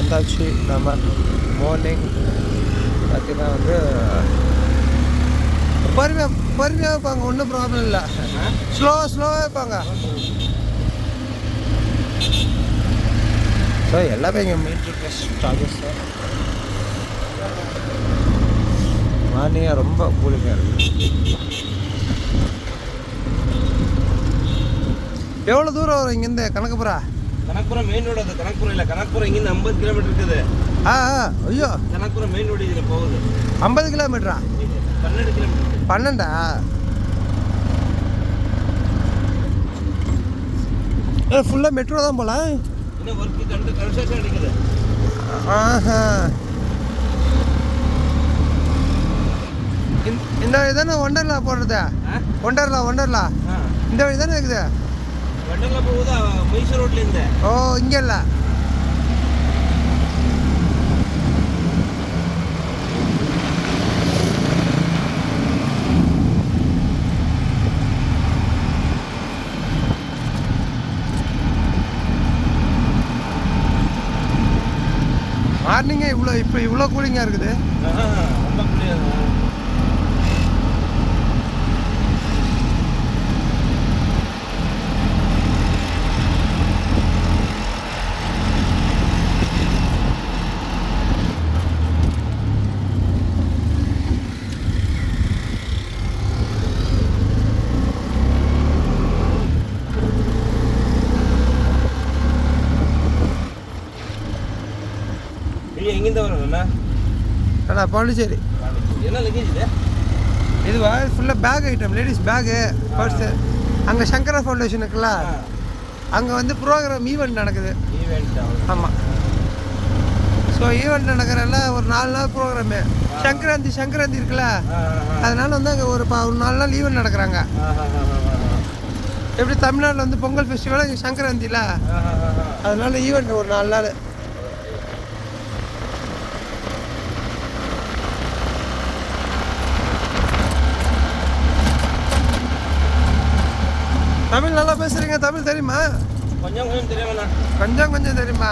வந்தாச்சு நம்ம. மார்னிங் பார்த்தீங்கன்னா வந்து பொறுமையாக வைப்பாங்க, ஒன்றும் ப்ராப்ளம் இல்லை. ஸ்லோவாக வைப்பாங்க. ஸோ எல்லாமே இங்கே மீட்டர் சார்ஜஸ் தான். மார்னிங்காக ரொம்ப கூலிங்காக இருக்குது. எவ்வளோ தூரம் வரும் இங்கேருந்து கணக்குப்புறா? கணக்குப்புறம் மெயின் ரோடு. அது கணக்குப்புறம் இல்லை, கணக்குப்புறம் இங்கேருந்து 50 கிலோமீட்டர் இருக்குது. ஐயோ, கணக்குப்புறம் மெயின் ரோடு இதில் போகுது. 50 கிலோமீட்டரா? 12 கிலோமீட்டர். 12ஆ? ஃபுல்லாக மெட்ரோ தான் போகலாம். இன்னும் ஒர்க்கு கன்ஸ்ட்ரக்ஷன் அடிக்குது. இந்த வழி தானே ஒண்டர்லா போடுறது? ஒண்டர்லா இந்த வழி தானே இருக்குது. ஒண்டர்லா போகுது மைசூர் ரோட்லேருந்து. ஓ, இங்கே இல்லை. மார்னிங்கே இவ்வளோ கூலிங்காக இருக்குது. ரொம்ப கூலிங்காக. எங்கேருந்து வரணும்ண்ணா? பாண்டிச்சேரி. என்ன லக்கேஜ் இது? இதுவா? ஃபுல்லாக bag item, ladies bag, purse. அங்கே சங்கரா ஃபவுண்டேஷன் இருக்குல்ல, அங்கே வந்து ப்ரோக்ராம் ஈவெண்ட் நடக்குது. ஆமாம். ஸோ ஈவெண்ட் நடக்கிறல்ல, ஒரு 4 நாள் ப்ரோக்ராமு. சங்கராந்தி இருக்குல்ல, அதனால வந்து அங்கே ஒரு 4 நாள் ஈவெண்ட் நடக்கிறாங்க. எப்படி தமிழ்நாட்டில் வந்து பொங்கல் ஃபெஸ்டிவல், இங்கே சங்கராந்தியில், அதனால ஈவெண்ட் ஒரு 4 நாள். தமிழ் நல்லா பேசுகிறீங்க. தமிழ் தெரியுமா? கொஞ்சம் தெரியுமா? கொஞ்சம் தெரியுமா?